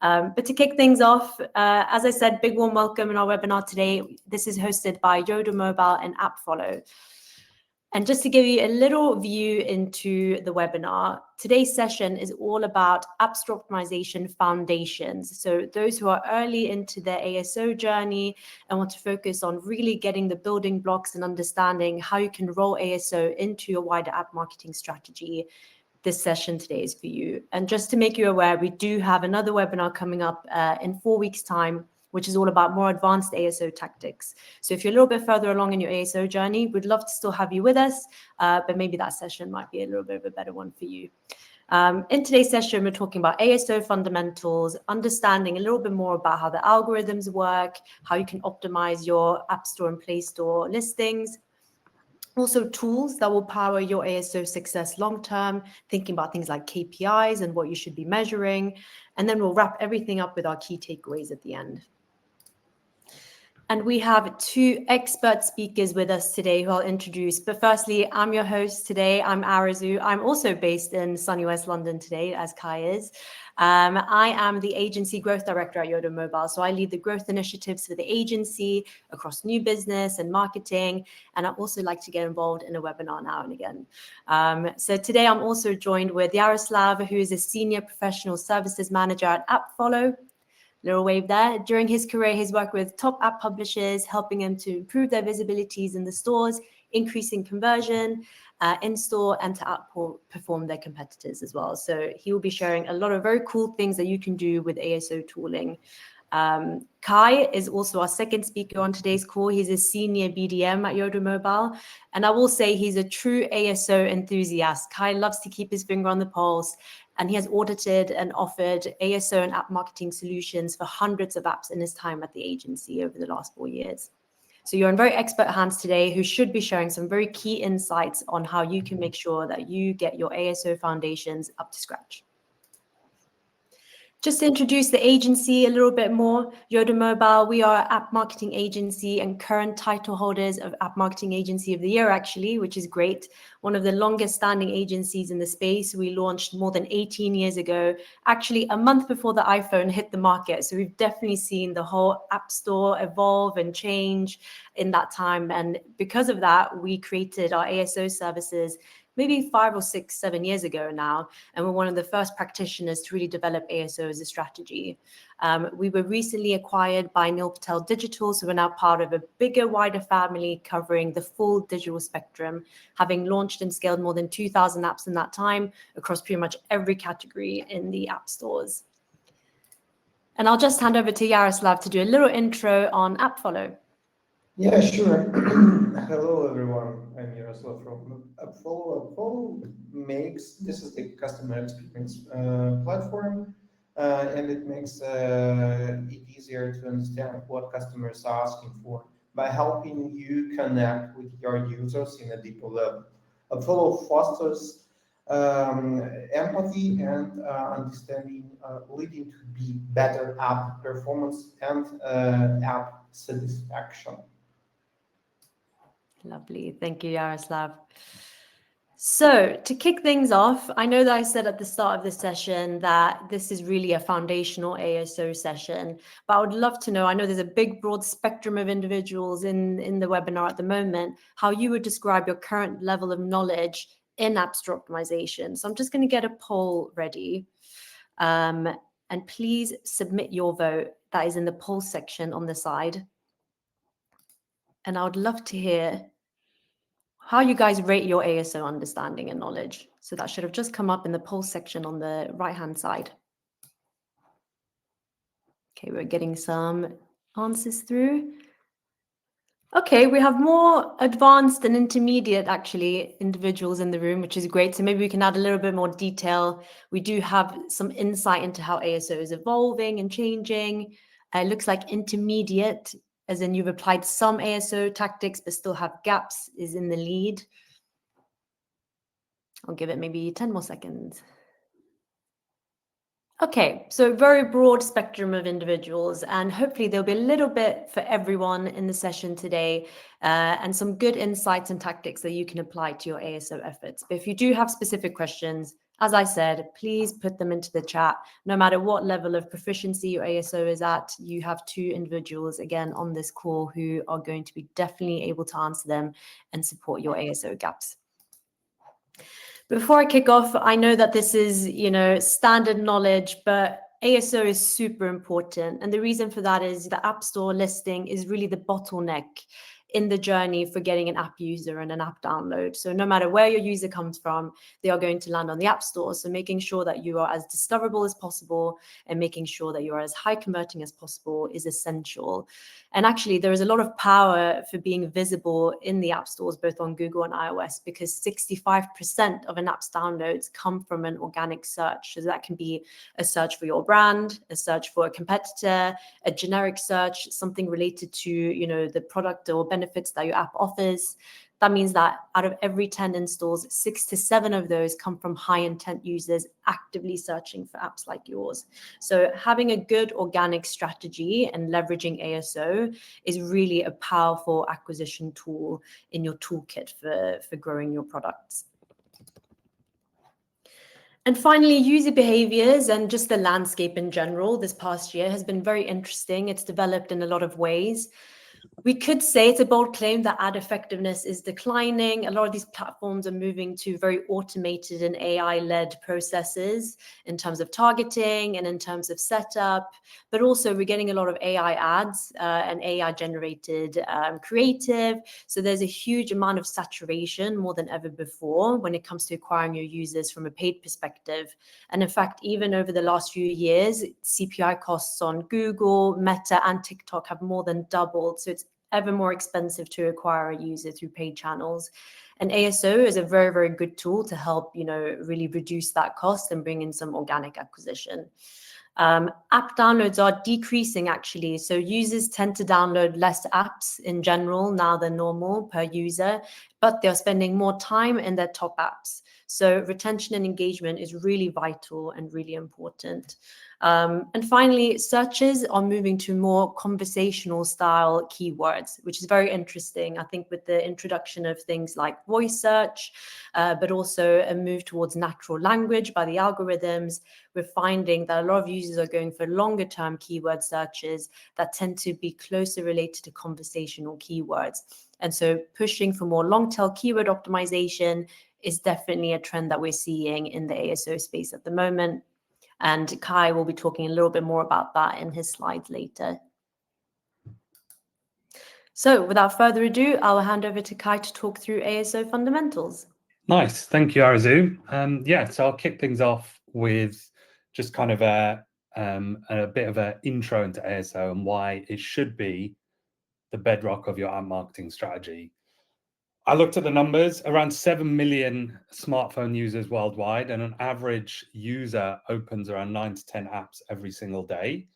But to kick things off, as I said, big warm welcome in our webinar today. This is hosted by Yoda Mobile and AppFollow. And just to give you a little view into the webinar, today's session is all about App Store optimization foundations. So those who are early into their ASO journey and want to focus on really getting the building blocks and understanding how you can roll ASO into your wider app marketing strategy, this session today is for you. And just to make you aware, we do have another webinar coming up in 4 weeks' time, which is all about more advanced ASO tactics. So if you're a little bit further along in your ASO journey, we'd love to still have you with us, but maybe that session might be a little bit of a better one for you. In today's session, we're talking about ASO fundamentals, understanding a little bit more about how the algorithms work, how you can optimize your App Store and Play Store listings, also tools that will power your ASO success long-term, thinking about things like KPIs and what you should be measuring. And then we'll wrap everything up with our key takeaways at the end. And we have two expert speakers with us today who I'll introduce. But firstly, I'm your host today. I'm Arazu. I'm also based in sunny West London today, as Kai is. I am the agency growth director at Yoda Mobile. So I lead the growth initiatives for the agency across new business and marketing. And I also like to get involved in a webinar now and again. So today I'm also joined with Yaroslav, who is a senior professional services manager at AppFollow. Little wave there. During his career, he's worked with top app publishers, helping them to improve their visibilities in the stores, increasing conversion in-store, and to outperform their competitors as well. So he will be sharing a lot of very cool things that you can do with ASO tooling. Kai is also our second speaker on today's call. He's a senior BDM at Yoda Mobile. And I will say he's a true ASO enthusiast. Kai loves to keep his finger on the pulse, and he has audited and offered ASO and app marketing solutions for hundreds of apps in his time at the agency over the last 4 years. So you're in very expert hands today who should be sharing some very key insights on how you can make sure that you get your ASO foundations up to scratch. Just to introduce the agency a little bit more, Yoda Mobile, we are an app marketing agency and current title holders of App Marketing Agency of the Year, actually, which is great. One of the longest standing agencies in the space. We launched more than 18 years ago, actually a month before the iPhone hit the market. So we've definitely seen the whole App Store evolve and change in that time. And because of that, we created our ASO services maybe 5 or 6, 7 years ago now. And we're one of the first practitioners to really develop ASO as a strategy. We were recently acquired by Neil Patel Digital. So we're now part of a bigger, wider family covering the full digital spectrum, having launched and scaled more than 2,000 apps in that time across pretty much every category in the app stores. And I'll just hand over to Yaroslav to do a little intro on AppFollow. Yeah, sure. Hello, everyone. I'm Yaroslav from AppFollow. AppFollow this is the customer experience platform, and it makes it easier to understand what customers are asking for by helping you connect with your users in a deeper level. AppFollow fosters empathy and understanding, leading to be better app performance and app satisfaction. Lovely. Thank you, Yaroslav. So to kick things off, I know that I said at the start of the session that this is really a foundational ASO session, but I would love to know, I know there's a big, broad spectrum of individuals in the webinar at the moment, how you would describe your current level of knowledge in App Store optimization. So I'm just going to get a poll ready. And please submit your vote. That is in the poll section on the side. And I would love to hear how you guys rate your ASO understanding and knowledge. So that should have just come up in the poll section on the right-hand side. Okay, we're getting some answers through. Okay, we have more advanced and intermediate, actually, individuals in the room, which is great. So maybe we can add a little bit more detail. We do have some insight into how ASO is evolving and changing. It looks like intermediate, as in you've applied some ASO tactics, but still have gaps, is in the lead. I'll give it maybe 10 more seconds. Okay, so very broad spectrum of individuals, and hopefully there'll be a little bit for everyone in the session today, and some good insights and tactics that you can apply to your ASO efforts. But if you do have specific questions, as I said, please put them into the chat. No matter what level of proficiency your ASO is at, you have 2 individuals, again, on this call who are going to be definitely able to answer them and support your ASO gaps. Before I kick off, I know that this is, standard knowledge, but ASO is super important. And the reason for that is the App Store listing is really the bottleneck in the journey for getting an app user and an app download. So no matter where your user comes from, they are going to land on the App Store. So making sure that you are as discoverable as possible and making sure that you are as high converting as possible is essential. And actually, there is a lot of power for being visible in the app stores, both on Google and iOS, because 65% of an app's downloads come from an organic search. So that can be a search for your brand, a search for a competitor, a generic search, something related to, the product or benefits that your app offers. That means that out of every 10 installs, 6 to 7 of those come from high intent users actively searching for apps like yours. So having a good organic strategy and leveraging ASO is really a powerful acquisition tool in your toolkit for growing your products. And finally, user behaviors and just the landscape in general this past year has been very interesting. It's developed in a lot of ways. We could say it's a bold claim that ad effectiveness is declining. A lot of these platforms are moving to very automated and AI-led processes in terms of targeting and in terms of setup, but also we're getting a lot of AI ads and AI-generated creative. So there's a huge amount of saturation, more than ever before, when it comes to acquiring your users from a paid perspective. And in fact, even over the last few years, CPI costs on Google, Meta, and TikTok have more than doubled. So it's ever more expensive to acquire a user through paid channels. And ASO is a very, very good tool to help, really reduce that cost and bring in some organic acquisition. App downloads are decreasing, actually. So users tend to download less apps in general now than normal per user, but they're spending more time in their top apps. So retention and engagement is really vital and really important. And finally, searches are moving to more conversational style keywords, which is very interesting. I think with the introduction of things like voice search, but also a move towards natural language by the algorithms, we're finding that a lot of users are going for longer term keyword searches that tend to be closer related to conversational keywords. And so pushing for more long tail keyword optimization is definitely a trend that we're seeing in the ASO space at the moment. And Kai will be talking a little bit more about that in his slides later. So without further ado, I'll hand over to Kai to talk through ASO fundamentals. Nice. Thank you, Arzu. So I'll kick things off with just kind of a bit of an intro into ASO and why it should be the bedrock of your app marketing strategy. I looked at the numbers, around 7 million smartphone users worldwide, and an average user opens around 9 to 10 apps every single day.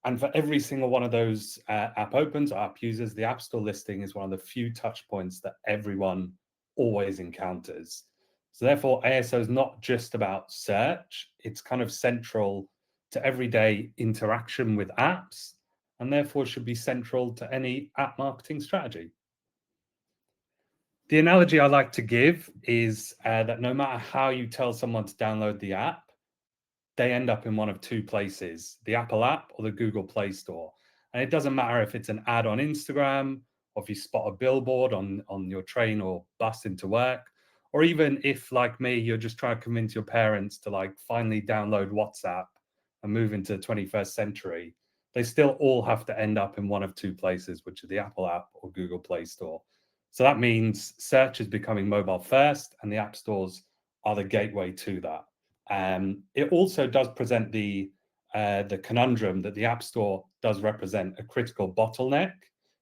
And for every single one of those app opens or app users, the App Store listing is one of the few touch points that everyone always encounters. So therefore, ASO is not just about search, it's kind of central to everyday interaction with apps, and therefore should be central to any app marketing strategy. The analogy I like to give is that no matter how you tell someone to download the app, they end up in one of 2 places, the Apple app or the Google Play Store. And it doesn't matter if it's an ad on Instagram, or if you spot a billboard on your train or bus into work, or even if, like me, you're just trying to convince your parents to finally download WhatsApp and move into the 21st century, they still all have to end up in one of 2 places, which are the Apple app or Google Play Store. So that means search is becoming mobile first, and the app stores are the gateway to that. It also does present the conundrum that the App Store does represent a critical bottleneck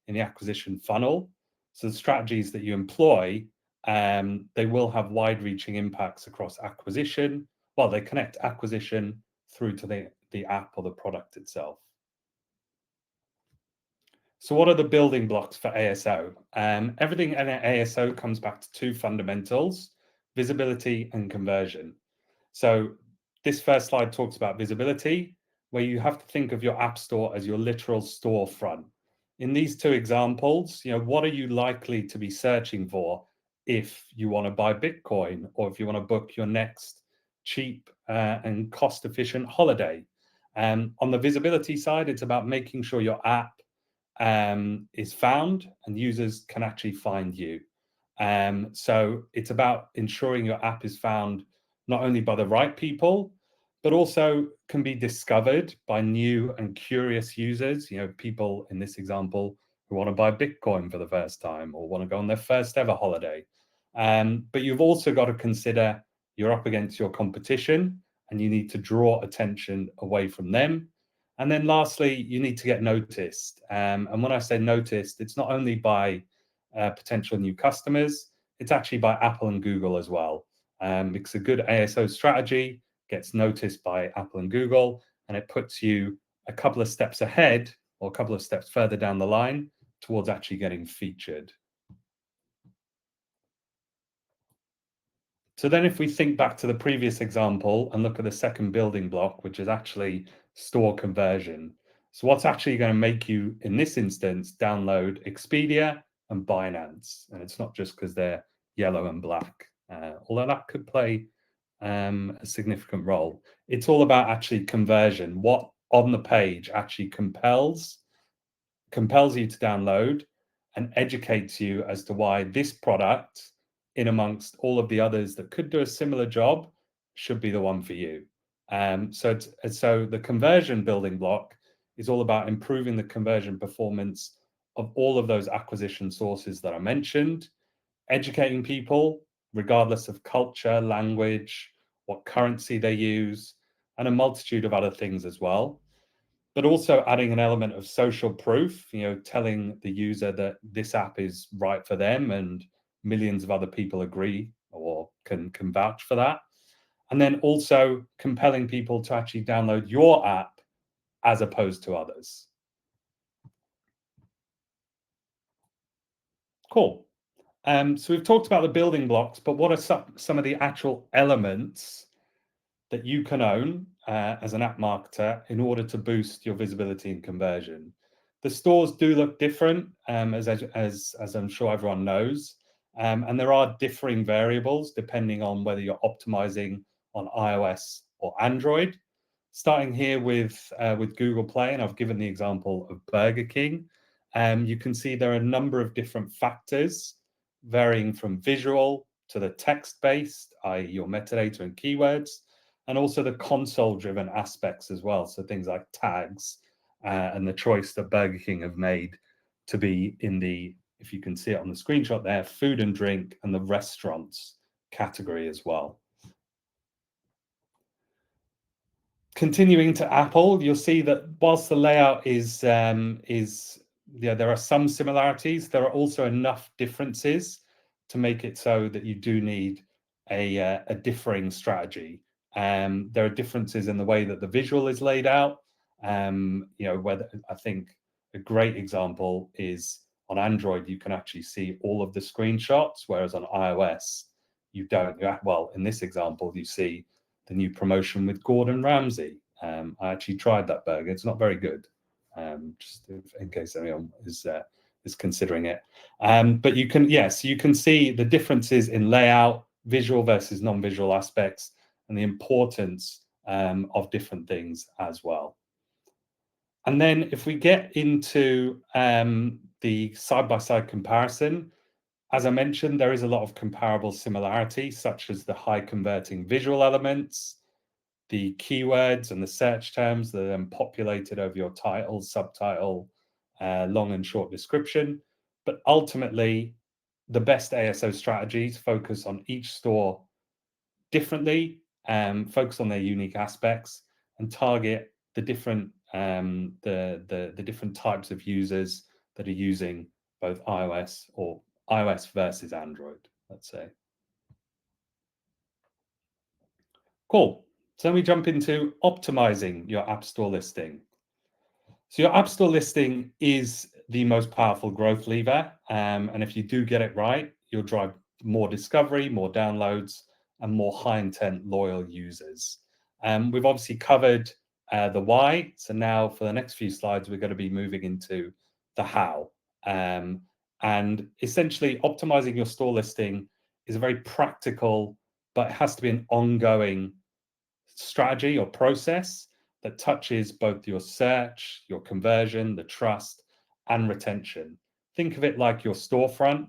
in the acquisition funnel. So the strategies that you employ, they will have wide-reaching impacts across acquisition. Well, they connect acquisition through to the app or the product itself. So what are the building blocks for ASO? Everything in ASO comes back to 2 fundamentals, visibility and conversion. So this first slide talks about visibility, where you have to think of your app store as your literal storefront. In these 2 examples, what are you likely to be searching for if you want to buy Bitcoin, or if you want to book your next cheap and cost-efficient holiday. On the visibility side, it's about making sure your app is found and users can actually find you. So it's about ensuring your app is found not only by the right people, but also can be discovered by new and curious users. You know, people in this example who want to buy Bitcoin for the first time or want to go on their first ever holiday. But you've also got to consider you're up against your competition and you need to draw attention away from them. And then lastly, you need to get noticed. And when I say noticed, it's not only by potential new customers, it's actually by Apple and Google as well. Because a good ASO strategy gets noticed by Apple and Google, and it puts you a couple of steps ahead or a couple of steps further down the line towards actually getting featured. So then if we think back to the previous example and look at the second building block, which is actually store conversion. So what's actually going to make you, in this instance, download Expedia and Binance? And it's not just because they're yellow and black, although that could play a significant role. It's all about actually conversion. What on the page actually compels you to download and educates you as to why this product, in amongst all of the others that could do a similar job, should be the one for you. So the conversion building block is all about improving the conversion performance of all of those acquisition sources that I mentioned, educating people regardless of culture, language, what currency they use, and a multitude of other things as well. But also adding an element of social proof, you know, telling the user that this app is right for them and millions of other people agree or can vouch for that. And then also compelling people to actually download your app as opposed to others. Cool. So we've talked about the building blocks, but what are some of the actual elements that you can own as an app marketer in order to boost your visibility and conversion? The stores do look different, as I'm sure everyone knows, and there are differing variables depending on whether you're optimizing on iOS or Android. Starting here with Google Play, and I've given the example of Burger King. You can see there are a number of different factors varying from visual to the text-based, i.e. your metadata and keywords, and also the console-driven aspects as well. So things like tags and the choice that Burger King have made to be in the, if you can see it on the screenshot there, food and drink and the restaurants category as well. Continuing to Apple, you'll see that whilst the layout is there are some similarities, there are also enough differences to make it so that you do need a differing strategy. There are differences in the way that the visual is laid out. You know, whether I think a great example is on Android, you can actually see all of the screenshots, whereas on iOS, you don't. Well, in this example, you see the new promotion with Gordon Ramsay. I actually tried that burger. It's not very good, just in case anyone is considering it. But you can, yes, you can see the differences in layout, visual versus non-visual aspects, and the importance of different things as well. And then if we get into the side-by-side comparison, as I mentioned, there is a lot of comparable similarity, such as the high converting visual elements, the keywords and the search terms that are then populated over your title, subtitle, long and short description. But ultimately, the best ASO strategies focus on each store differently, focus on their unique aspects, and target the different the different types of users that are using both iOS versus Android, let's say. Cool. So then we jump into optimizing your App Store listing. So your App Store listing is the most powerful growth lever. And if you do get it right, you'll drive more discovery, more downloads, and more high intent loyal users. We've obviously covered the why. So now for the next few slides, we're going to be moving into the how. And essentially optimizing your store listing is a very practical, but it has to be an ongoing strategy or process that touches both your search, your conversion, the trust, and retention. Think of it like your storefront,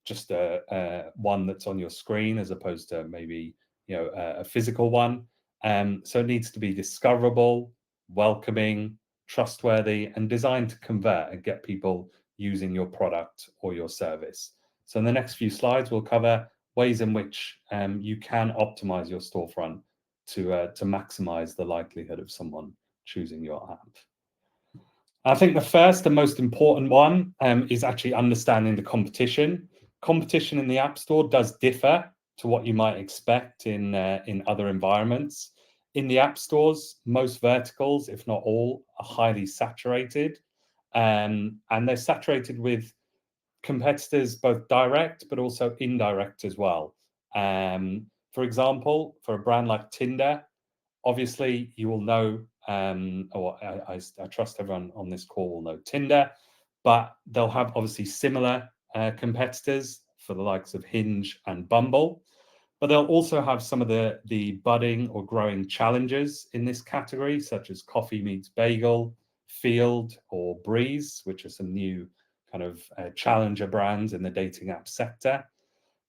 just one that's on your screen as opposed to maybe a physical one. So it needs to be discoverable, welcoming, trustworthy, and designed to convert and get people using your product or your service. So in the next few slides, we'll cover ways in which you can optimize your storefront to maximize the likelihood of someone choosing your app. I think the first and most important one is actually understanding the competition. Competition in the App Store does differ to what you might expect in other environments. In the App Stores, most verticals, if not all, are highly saturated, and they're saturated with competitors, both direct but also indirect as well. For example, for a brand like Tinder, obviously you will know, or I trust everyone on this call will know Tinder, but they'll have obviously similar competitors for the likes of Hinge and Bumble. But they'll also have some of the budding or growing challengers in this category, such as Coffee Meets Bagel, Field, or Breeze, which are some new kind of challenger brands in the dating app sector.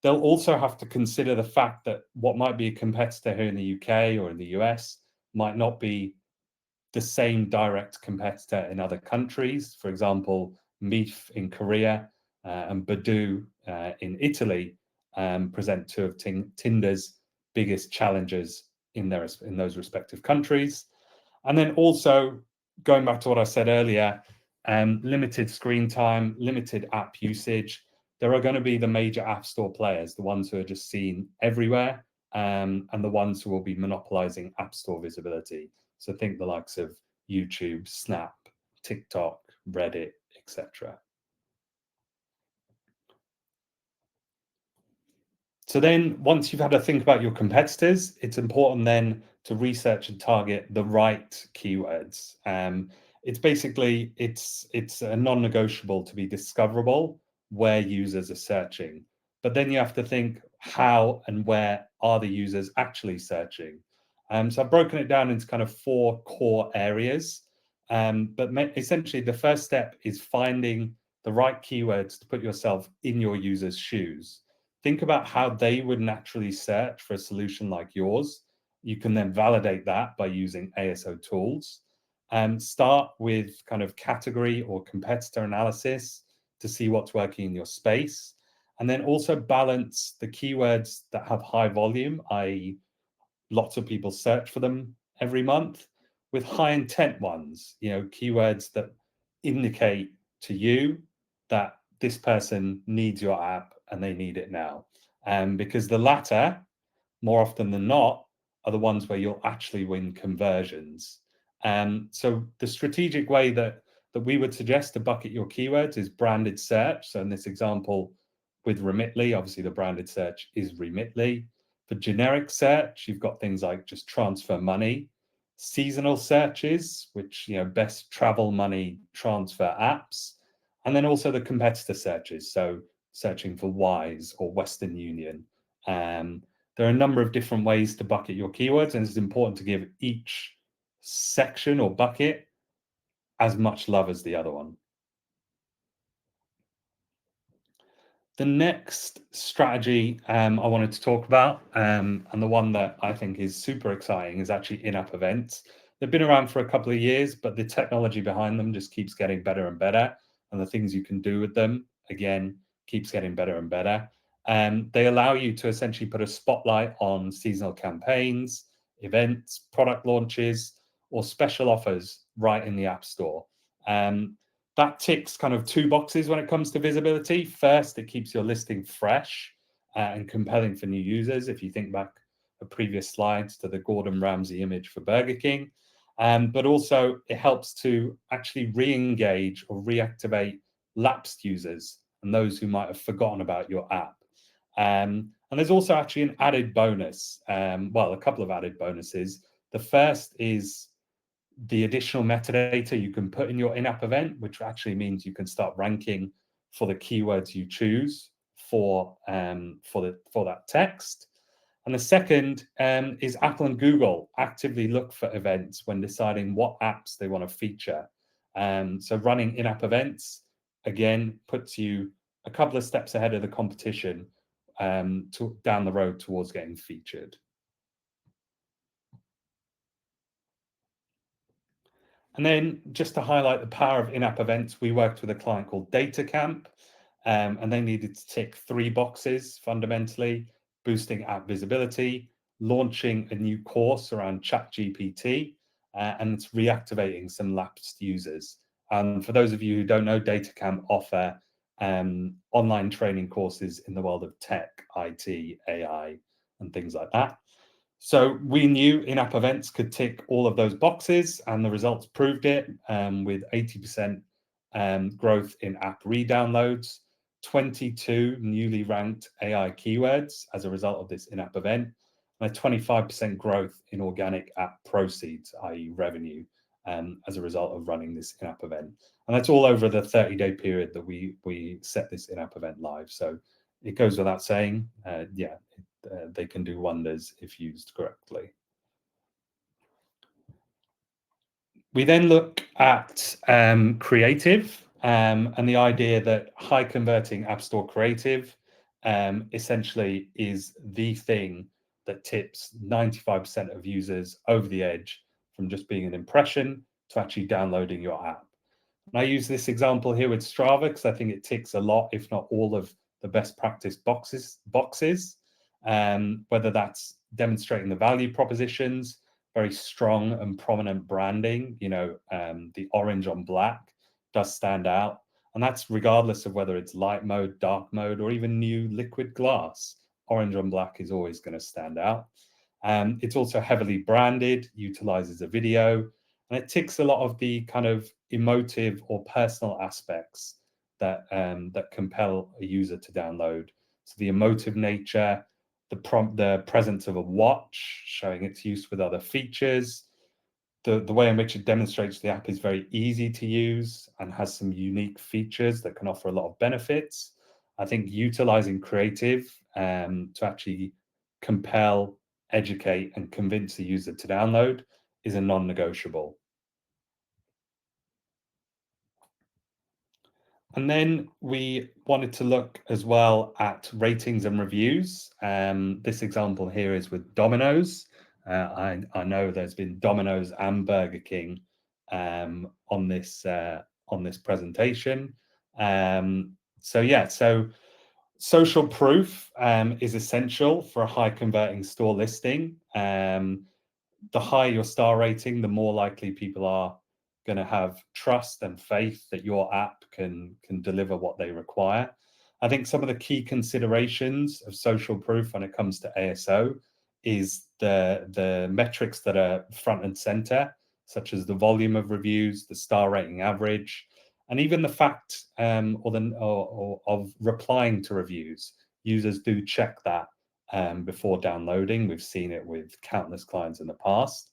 They'll also have to consider the fact that what might be a competitor here in the UK or in the US might not be the same direct competitor in other countries. For example, Meef in Korea and Badoo in Italy present two of Tinder's biggest challengers in those respective countries. And then also, going back to what I said earlier, limited screen time, limited app usage. There are going to be the major app store players, the ones who are just seen everywhere, and the ones who will be monopolizing app store visibility. So think the likes of YouTube, Snap, TikTok, Reddit, etc. So then once you've had to think about your competitors, it's important then to research and target the right keywords. It's a non-negotiable to be discoverable where users are searching. But then you have to think how and where are the users actually searching. So I've broken it down into kind of 4 core areas. But essentially the first step is finding the right keywords to put yourself in your user's shoes. Think about how they would naturally search for a solution like yours. You can then validate that by using ASO tools. Start with kind of category or competitor analysis to see what's working in your space. And then also balance the keywords that have high volume, i.e. lots of people search for them every month, with high intent ones, keywords that indicate to you that this person needs your app and they need it now. Because the latter, more often than not, are the ones where you'll actually win conversions. So the strategic way that we would suggest to bucket your keywords is branded search. So in this example with Remitly, obviously the branded search is Remitly. For generic search, you've got things like just transfer money, seasonal searches, which, best travel money transfer apps, and then also the competitor searches. So searching for Wise or Western Union. There are a number of different ways to bucket your keywords, and it's important to give each section or bucket as much love as the other one. The next strategy I wanted to talk about, and the one that I think is super exciting, is actually in-app events. They've been around for a couple of years, but the technology behind them just keeps getting better and better, and the things you can do with them, again, keeps getting better and better. They allow you to essentially put a spotlight on seasonal campaigns, events, product launches, or special offers right in the App Store. That ticks kind of 2 boxes when it comes to visibility. First, it keeps your listing fresh and compelling for new users. If you think back to previous slides to the Gordon Ramsay image for Burger King, but also it helps to actually re-engage or reactivate lapsed users and those who might have forgotten about your app. And there's also actually an added bonus. A couple of added bonuses. The first is the additional metadata you can put in your in-app event, which actually means you can start ranking for the keywords you choose for that text. And the second is Apple and Google actively look for events when deciding what apps they want to feature. So running in-app events, again, puts you a couple of steps ahead of the competition down the road towards getting featured. And then just to highlight the power of in-app events, we worked with a client called DataCamp, and they needed to tick 3 boxes fundamentally: boosting app visibility, launching a new course around ChatGPT, and it's reactivating some lapsed users. And for those of you who don't know, DataCamp offer online training courses in the world of tech, IT, AI, and things like that. So we knew in-app events could tick all of those boxes, and the results proved it, with 80% growth in app re-downloads, 22 newly ranked AI keywords as a result of this in-app event, and a 25% growth in organic app proceeds, i.e. revenue, as a result of running this in-app event. And that's all over the 30-day period that we set this in-app event live. So it goes without saying, they can do wonders if used correctly. We then look at creative and the idea that high converting App Store creative essentially is the thing that tips 95% of users over the edge from just being an impression to actually downloading your app. And I use this example here with Strava because I think it ticks a lot, if not all, of the best practice boxes, whether that's demonstrating the value propositions, very strong and prominent branding. The orange on black does stand out, and that's regardless of whether it's light mode, dark mode, or even new liquid glass. Orange on black is always going to stand out. It's also heavily branded, utilizes a video, and it ticks a lot of the kind of emotive or personal aspects that compel a user to download. So the emotive nature, the presence of a watch showing its use with other features, the way in which it demonstrates the app is very easy to use and has some unique features that can offer a lot of benefits. I think utilizing creative to actually compel, educate, and convince the user to download is a non-negotiable. And then we wanted to look as well at ratings and reviews. This example here is with Domino's. I know there's been Domino's and Burger King on this presentation. So social proof is essential for a high converting store listing. The higher your star rating, the more likely people are going to have trust and faith that your app can deliver what they require. I think some of the key considerations of social proof when it comes to ASO is the metrics that are front and center, such as the volume of reviews, the star rating average, and even the fact of replying to reviews. Users do check that before downloading. We've seen it with countless clients in the past.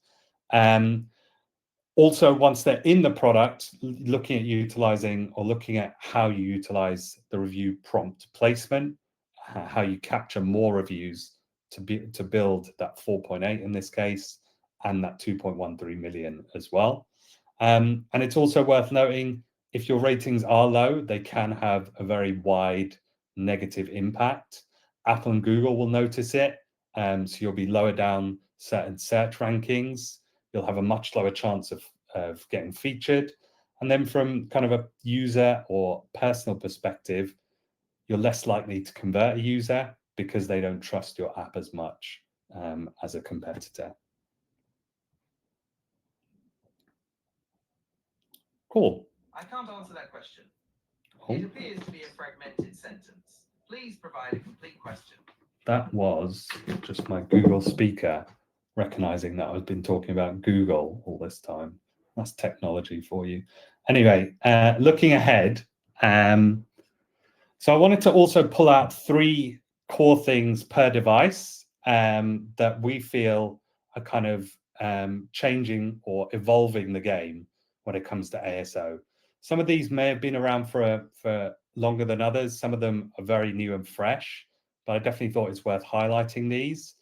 Also, once they're in the product, looking at how you utilize the review prompt placement, how you capture more reviews to build that 4.8 in this case, and that 2.13 million as well. And it's also worth noting, if your ratings are low, they can have a very wide negative impact. Apple and Google will notice it, so you'll be lower down certain search rankings. You'll have a much lower chance of getting featured. And then from kind of a user or personal perspective, you're less likely to convert a user because they don't trust your app as much as a competitor. Cool. I can't answer that question. It appears to be a fragmented sentence. Please provide a complete question. That was just my Google speaker recognizing that I've been talking about Google all this time. That's technology for you. Anyway, looking ahead, so I wanted to also pull out 3 core things per device that we feel are kind of changing or evolving the game when it comes to ASO. Some of these may have been around for longer than others. Some of them are very new and fresh, but I definitely thought it's worth highlighting these.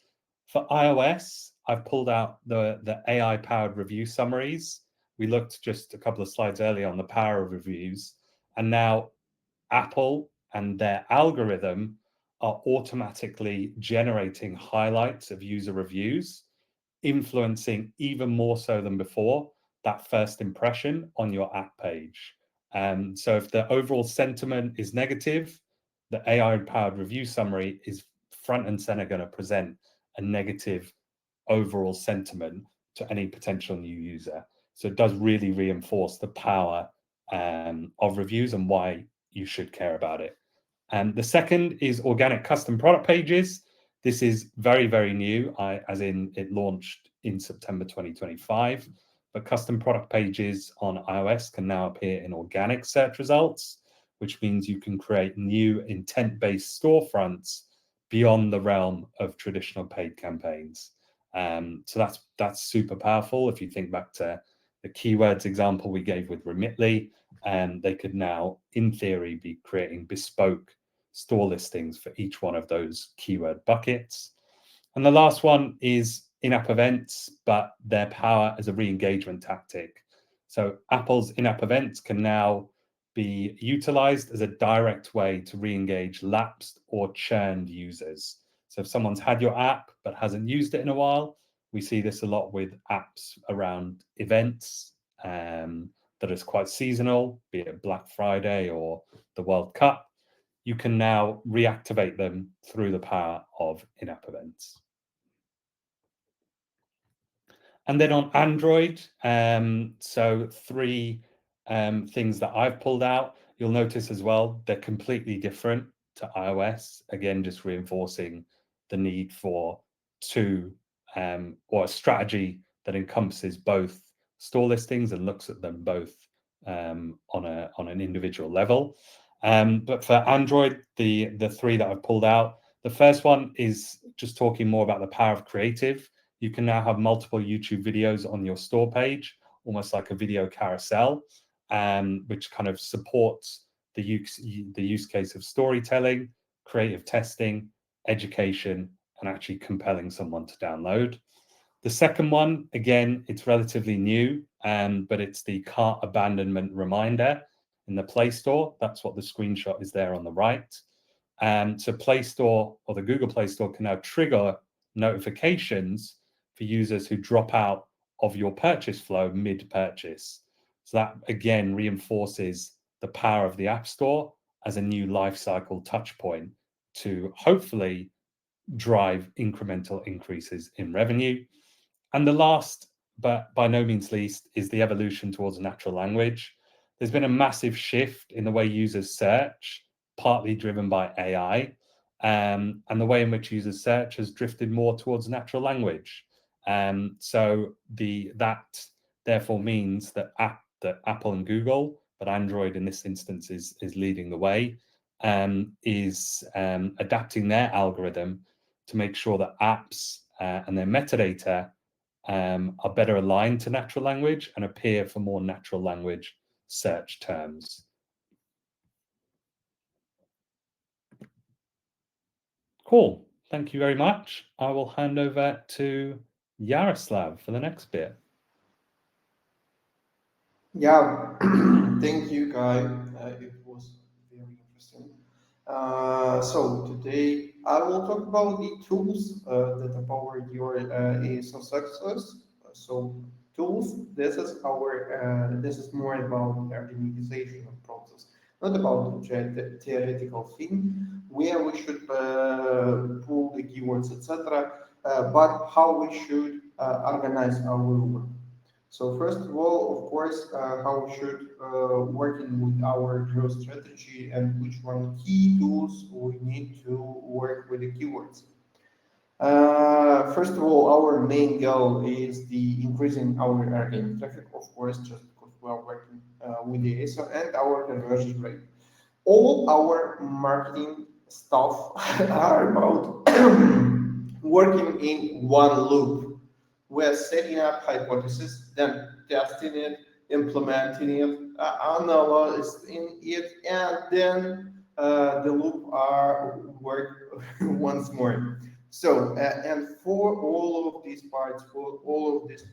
For iOS, I've pulled out the AI-powered review summaries. We looked just a couple of slides earlier on the power of reviews, and now Apple and their algorithm are automatically generating highlights of user reviews, influencing even more so than before that first impression on your app page. So if the overall sentiment is negative, the AI-powered review summary is front and center going to present a negative overall sentiment to any potential new user. So it does really reinforce the power of reviews and why you should care about it. And the second is organic custom product pages. This is very, very new, as in it launched in September 2025. But custom product pages on iOS can now appear in organic search results, which means you can create new intent-based storefronts beyond the realm of traditional paid campaigns. So that's super powerful. If you think back to the keywords example we gave with Remitly, they could now, in theory, be creating bespoke store listings for each one of those keyword buckets. And the last one is in-app events, but their power as a re-engagement tactic. So Apple's in-app events can now be utilized as a direct way to re-engage lapsed or churned users. So if someone's had your app but hasn't used it in a while, we see this a lot with apps around events that is quite seasonal, be it Black Friday or the World Cup. You can now reactivate them through the power of in-app events. And then on Android, so three things that I've pulled out. You'll notice as well, they're completely different to iOS. Again, just reinforcing the need for or a strategy that encompasses both store listings and looks at them both on an individual level. But for Android, the three that I've pulled out, the first one is just talking more about the power of creative. You can now have multiple YouTube videos on your store page, almost like a video carousel, which kind of supports the use case of storytelling, creative testing, education, and actually compelling someone to download. The second one, again, it's relatively new, but it's the cart abandonment reminder in the Play Store. That's what the screenshot is there on the right. So Play Store or the Google Play Store can now trigger notifications for users who drop out of your purchase flow mid-purchase. So that, again, reinforces the power of the App Store as a new lifecycle touch point to hopefully drive incremental increases in revenue. And the last, but by no means least, is the evolution towards natural language. There's been a massive shift in the way users search, partly driven by AI, and the way in which users search has drifted more towards natural language. So that therefore means that Apple and Google, but Android in this instance is leading the way, is adapting their algorithm to make sure that apps and their metadata are better aligned to natural language and appear for more natural language search terms. Cool. Thank you very much. I will hand over to Yaroslav for the next bit. Yeah, thank you, Guy. It was very interesting. So today I will talk about the tools that power your ASO success. So tools. This is more about the organization of process, not about the theoretical thing where we should pull the keywords, etc. But how we should organize our work. So first of all, of course, how we should working with our growth strategy and which one key tools we need to work with the keywords. First of all, our main goal is the increasing our organic traffic, of course, just because we are working with the ASO and our conversion rate. All our marketing stuff are about working in one loop. We're setting up hypothesis, then testing it, implementing it, analyzing it, and then the loop are work once more. So, and for all of these parts, for all of these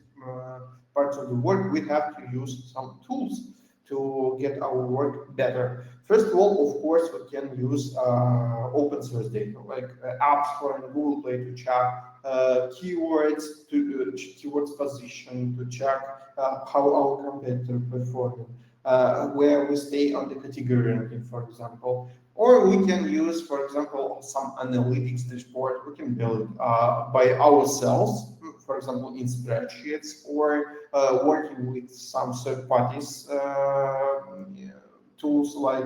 parts of the work, we have to use some tools to get our work better. First of all, of course, we can use open source data, like apps for Google Play to check keywords, to keywords position, to check how our competitor performing, where we stay on the category ranking, for example. Or we can use, for example, some analytics dashboard we can build by ourselves, for example, in spreadsheets, or working with some third parties tools like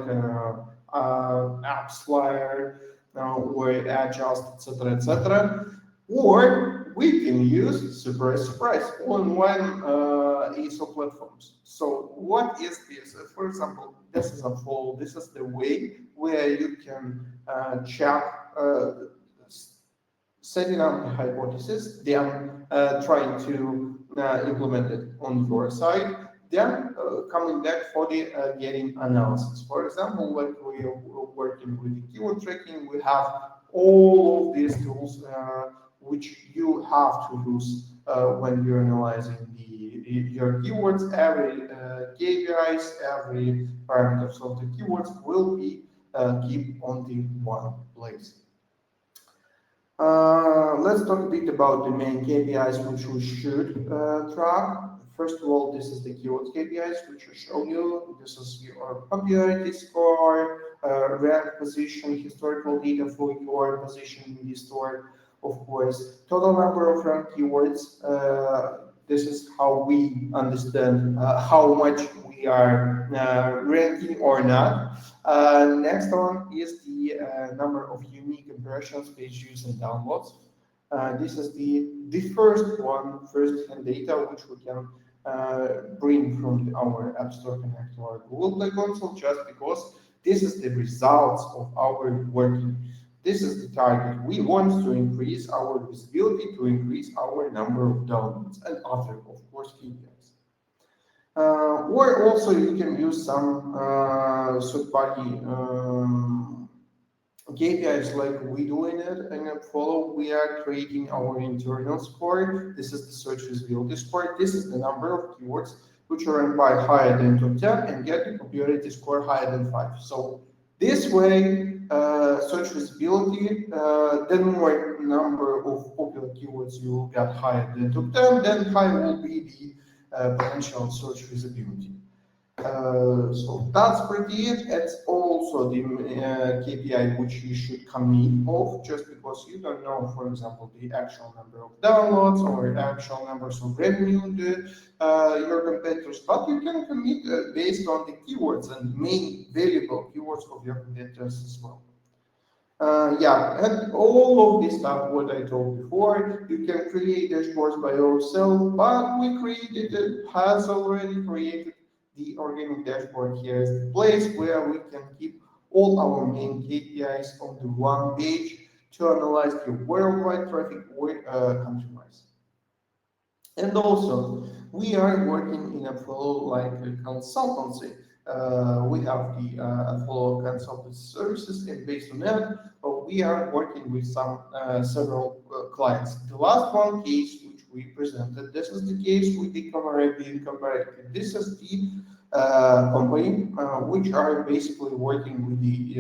AppsFlyer or Adjust, etc., etc. Or we can use, surprise, surprise, online ASO platforms. So what is this? For example, this is a flow. This is the way where you can check setting up a hypothesis, then trying to implement it on your side, then coming back for the getting analysis. For example, like we are working with the keyword tracking, we have all of these tools which you have to use when you're analyzing your keywords. Every KPIs, every parameters of the keywords will be keep on the one place. Let's talk a bit about the main KPIs which we should track. First of all, this is the keyword KPIs which I show you. This is your popularity score, rank position, historical data for your position in the store, of course, total number of ranked keywords. This is how we understand how much we are ranking or not. Next one is the number of unique impressions, page views, and downloads. This is the first one, first-hand data, which we can bring from our App Store Connect to our Google Play console, just because this is the results of our working. This is the target. We want to increase our visibility, to increase our number of downloads, and other, of course, KPIs. Or also you can use some third-party KPIs like we doing it in AppFollow. We are creating our internal score. This is the search visibility score. This is the number of keywords which are ranked by higher than top 10 and get the popularity score higher than 5. So this way, search visibility, then more number of popular keywords you will get higher than top 10, then high will be the potential search visibility. So that's pretty it. It's also the KPI which you should commit of, just because you don't know, for example, the actual number of downloads or actual numbers of revenue your competitors, but you can commit based on the keywords and main valuable keywords of your competitors as well. Yeah, and all of this stuff, what I told before, you can create dashboards by yourself, but we created it, has already created the organic dashboard. Here is the place where we can keep all our main KPIs on the one page to analyze your worldwide traffic or country-wise. And also, we are working in AppFollow like a consultancy. We have the AppFollow consultancy services, and based on that, we are working with some several clients. The last one case which we presented, this is the case with the Caribbean Comparative. This is the company which are basically working with the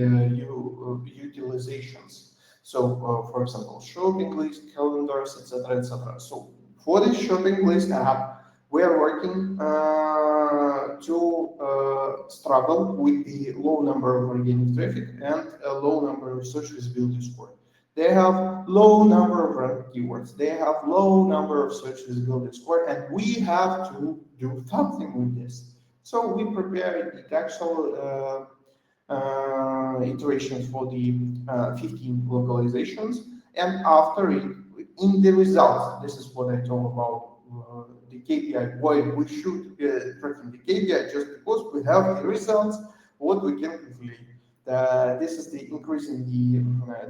utilizations. So, for example, shopping list, calendars, etc., etc. So, for this shopping list app, we are working to struggle with the low number of organic traffic and a low number of search visibility score. They have low number of ranked keywords. They have low number of search visibility score, and we have to do something with this. So we prepared the actual iterations for the 15 localizations, and after it, in the results, this is what I told about the KPI, why we should tracking the KPI, just because we have the results, what we can calculate. This is the increase in the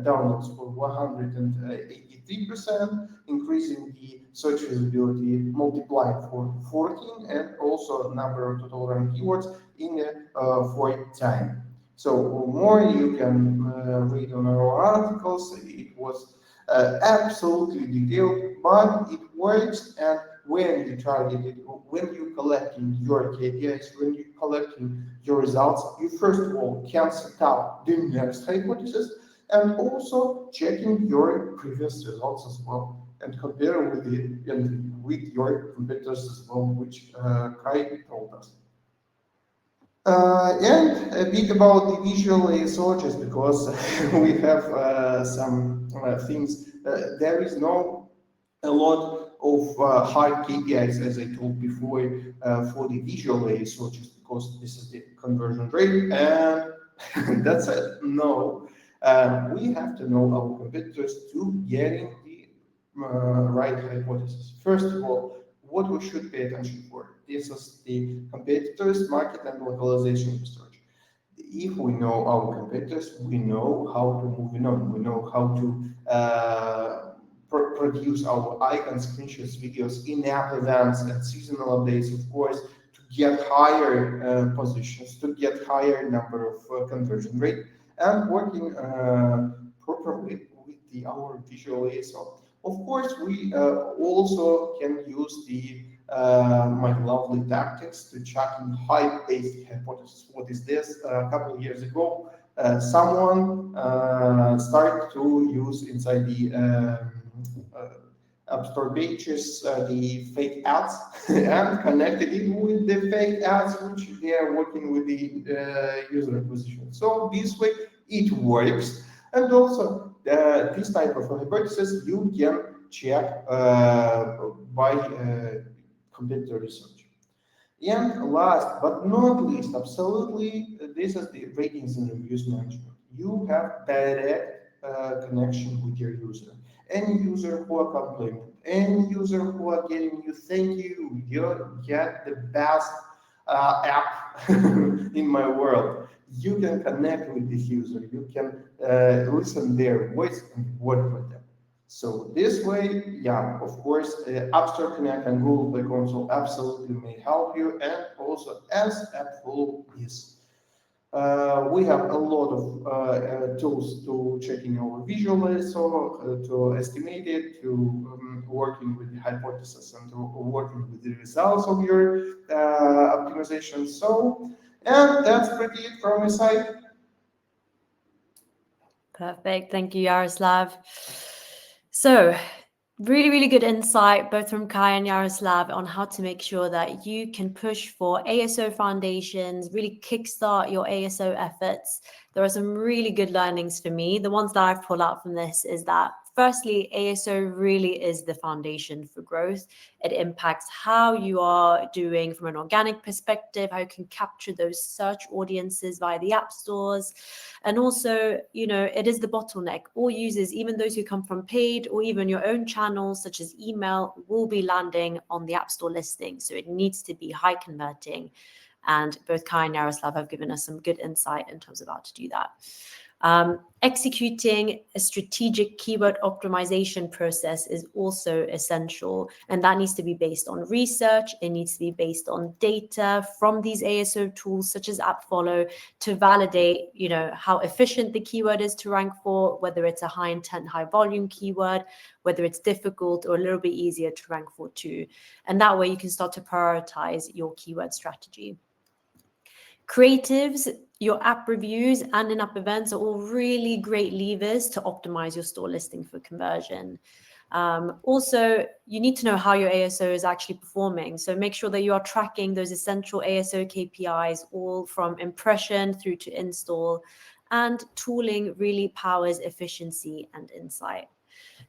downloads for 183%, increasing the search visibility multiplied for 14, and also number of total ranked keywords in 4 times. So more you can read on our articles. It was Absolutely detailed, but it works. And when you target it, when you're collecting your KPIs, when you're collecting your results, you first of all can set up the next hypothesis and also checking your previous results as well and compare with it and with your competitors as well, which Kai told us. And a bit about the visual ASO, just because we have some things. There is no a lot of hard KPIs, as I told before, for the visual ASO, just because this is the conversion rate, and that's it. No, we have to know our competitors to getting the right hypothesis. First of all, what we should pay attention for. This is the competitors, market, and localization research. If we know our competitors, we know how to move on. We know how to produce our icons, screenshots, videos, in-app events, and seasonal updates, of course, to get higher positions, to get higher number of conversion rate, and working properly with our visual ASO. Of course, we also can use the my lovely tactics to checking hype-based hypothesis. What is this? A couple of years ago, someone started to use inside the App Store pages the fake ads and connected it with the fake ads which they are working with the user acquisition. So this way it works. And also this type of hypothesis you can check by competitor research. And last but not least, absolutely, this is the ratings and reviews management. You have direct connection with your user. Any user who are complaining, any user who are getting you, thank you, you get the best app in my world. You can connect with this user. You can listen their voice and work with them. So this way, yeah, of course, App Store Connect and Google Play Console absolutely may help you, and also as AppFollow is. We have a lot of tools to checking our visual ASO, to estimate it, to working with the hypothesis and to working with the results of your optimization. So, and that's pretty it from my side. Perfect. Thank you, Yaroslav. So, really, really good insight, both from Kai and Yaroslav, on how to make sure that you can push for ASO foundations, really kickstart your ASO efforts. There are some really good learnings for me. The ones that I've pulled out from this is that, firstly, ASO really is the foundation for growth. It impacts how you are doing from an organic perspective, how you can capture those search audiences via the app stores. And also, you know, it is the bottleneck. All users, even those who come from paid or even your own channels, such as email, will be landing on the App Store listing. So it needs to be high converting. And both Kai and Yaroslav have given us some good insight in terms of how to do that. Executing a strategic keyword optimization process is also essential, and that needs to be based on research. It needs to be based on data from these ASO tools such as AppFollow to validate, you know, how efficient the keyword is to rank for, whether it's a high intent, high volume keyword, whether it's difficult or a little bit easier to rank for too. And that way you can start to prioritize your keyword strategy. Creatives, your app reviews, and in-app events are all really great levers to optimize your store listing for conversion. Also, you need to know how your ASO is actually performing. So make sure that you are tracking those essential ASO KPIs, all from impression through to install. And tooling really powers efficiency and insight.